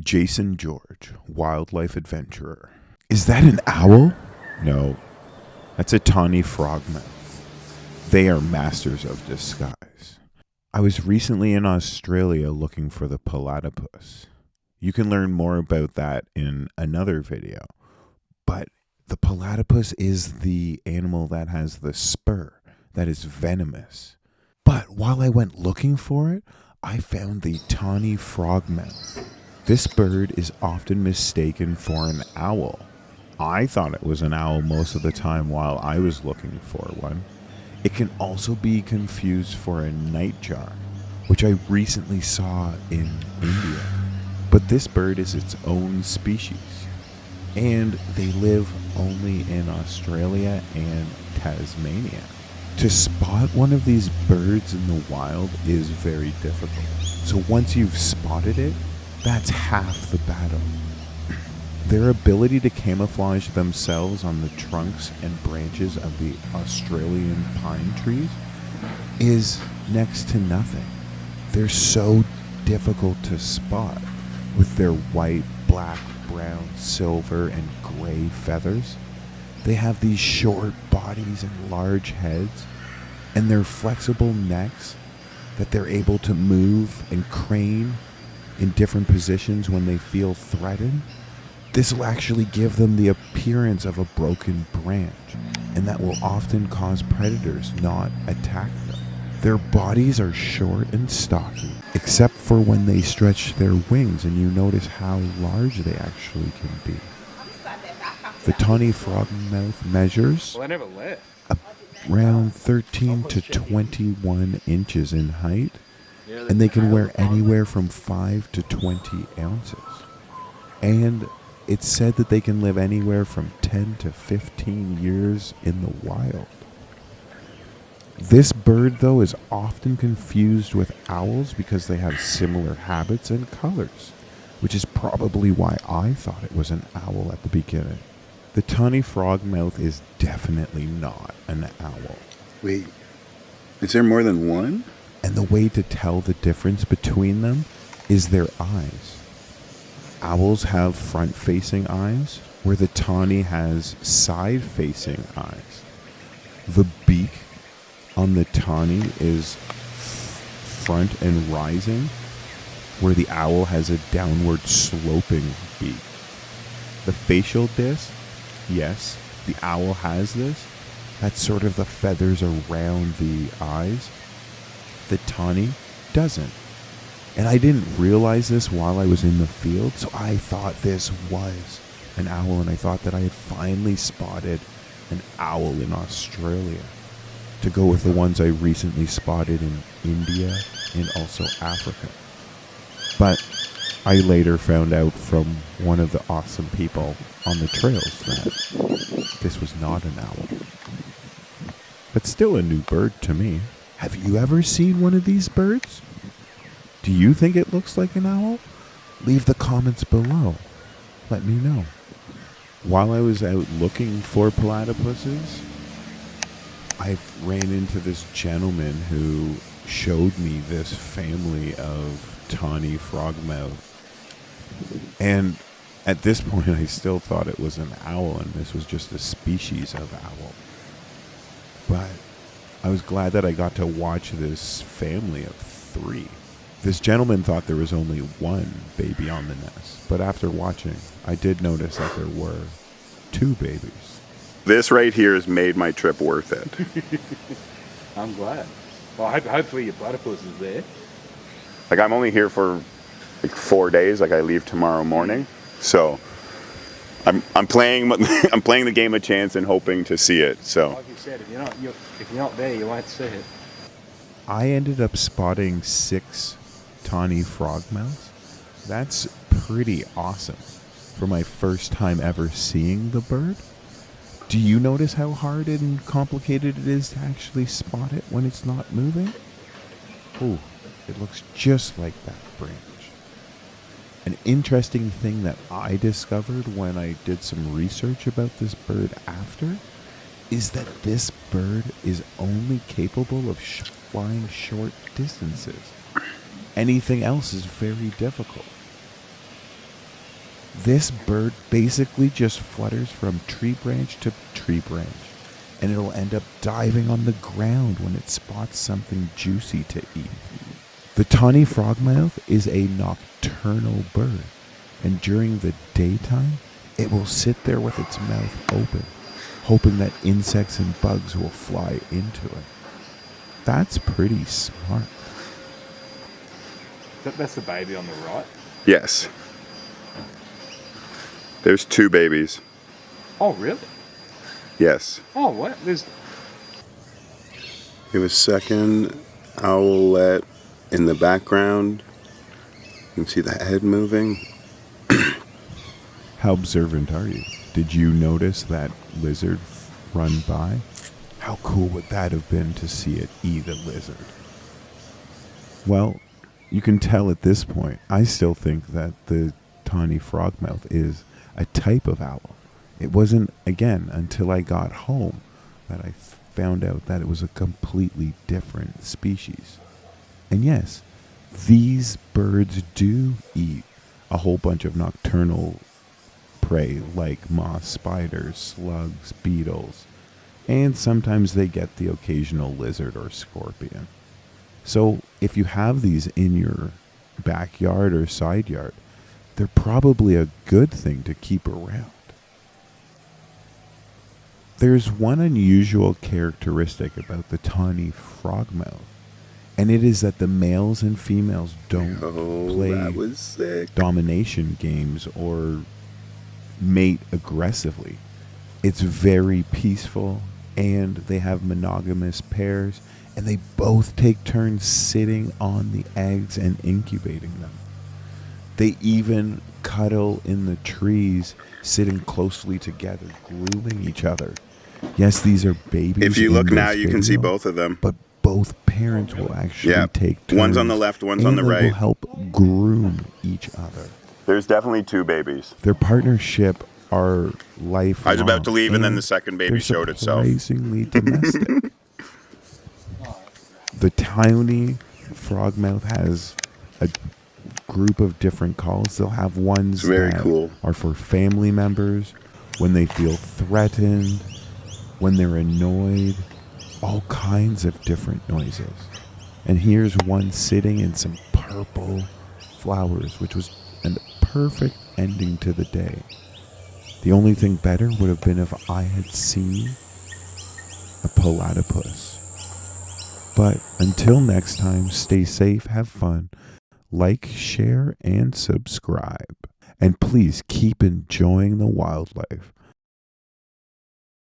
Jason George, wildlife adventurer. Is that an owl? No, that's a tawny frogman. They are masters of disguise. I was recently in Australia looking for the platypus. You can learn more about that in another video. But the platypus is the animal that has the spur, that is venomous. But while I went looking for it, I found the tawny frogmouth. This bird is often mistaken for an owl. I thought it was an owl most of the time while I was looking for one. It can also be confused for a nightjar, which I recently saw in India. But this bird is its own species, and they live only in Australia and Tasmania. To spot one of these birds in the wild is very difficult. So once you've spotted it, that's half the battle. Their ability to camouflage themselves on the trunks and branches of the Australian pine trees is next to nothing. They're so difficult to spot with their white, black, brown, silver, and gray feathers. They have these short bodies and large heads, and their flexible necks that they're able to move and crane in different positions when they feel threatened. This will actually give them the appearance of a broken branch, and that will often cause predators not attack them. Their bodies are short and stocky, except for when they stretch their wings, and you notice how large they actually can be. The tawny frogmouth measures around 13 to 21 inches in height, and they can weigh anywhere from 5 to 20 ounces. And it's said that they can live anywhere from 10 to 15 years in the wild. This bird, though, is often confused with owls because they have similar habits and colors, which is probably why I thought it was an owl at the beginning. The tawny frogmouth is definitely not an owl. Wait, is there more than one? And the way to tell the difference between them is their eyes. Owls have front-facing eyes, where the tawny has side-facing eyes. The beak on the tawny is front and rising, where the owl has a downward sloping beak. The facial disc, yes, the owl has this. That's sort of the feathers around the eyes. The tawny doesn't. And I didn't realize this while I was in the field, so I thought this was an owl, and I thought that I had finally spotted an owl in Australia, to go with the ones I recently spotted in India and also Africa. But I later found out from one of the awesome people on the trails that this was not an owl. But still a new bird to me. Have you ever seen one of these birds? Do you think it looks like an owl? Leave the comments below. Let me know. While I was out looking for platypuses, I ran into this gentleman who showed me this family of tawny frogmouth. And at this point, I still thought it was an owl, and this was just a species of owl. But I was glad that I got to watch this family of 3. This gentleman thought there was only one baby on the nest, but after watching, I did notice that there were 2 babies. This right here has made my trip worth it. I'm glad. Well, hopefully your platypus is there. Like, I'm only here for like 4 days. Like, I leave tomorrow morning, so I'm playing I'm playing the game of chance and hoping to see it. So, like you said, if you're not there, you won't see it. I ended up spotting 6 tawny frogmouths. That's pretty awesome for my first time ever seeing the bird. Do you notice how hard and complicated it is to actually spot it when it's not moving? Oh, it looks just like that branch. An interesting thing that I discovered when I did some research about this bird after is that this bird is only capable of flying short distances. Anything else is very difficult. This bird basically just flutters from tree branch to tree branch, and it'll end up diving on the ground when it spots something juicy to eat. The tawny frogmouth is a nocturnal bird, and during the daytime, it will sit there with its mouth open, hoping that insects and bugs will fly into it. That's pretty smart. That's the baby on the right. Yes. There's 2 babies. Oh, really? Yes. Oh, what? There's. We have a second owlet in the background. You can see the head moving. How observant are you? Did you notice that lizard run by? How cool would that have been to see it eat a lizard? Well, you can tell at this point, I still think that the tawny frogmouth is a type of owl. It wasn't, again, until I got home that I found out that it was a completely different species. And yes, these birds do eat a whole bunch of nocturnal prey like moth, spiders, slugs, beetles, and sometimes they get the occasional lizard or scorpion. So if you have these in your backyard or side yard, they're probably a good thing to keep around. There's one unusual characteristic about the tawny frogmouth, and it is that the males and females don't play domination games or mate aggressively. It's very peaceful, and they have monogamous pairs, and they both take turns sitting on the eggs and incubating them. They even cuddle in the trees, sitting closely together, grooming each other. Yes, these are babies. If you look now, you can see both of them. But both parents will actually take turns. One's on the left, one's on the right. They will help groom each other. There's definitely 2 babies. Their partnership are lifelong. I was about to leave, and then the second baby showed itself. Surprisingly domestic. The tawny frogmouth has a group of different calls. They'll have ones that are for family members, when they feel threatened, when they're annoyed, all kinds of different noises. And here's one sitting in some purple flowers, which was a perfect ending to the day. The only thing better would have been if I had seen a platypus. But until next time, stay safe, have fun, like, share, and subscribe. And please keep enjoying the wildlife.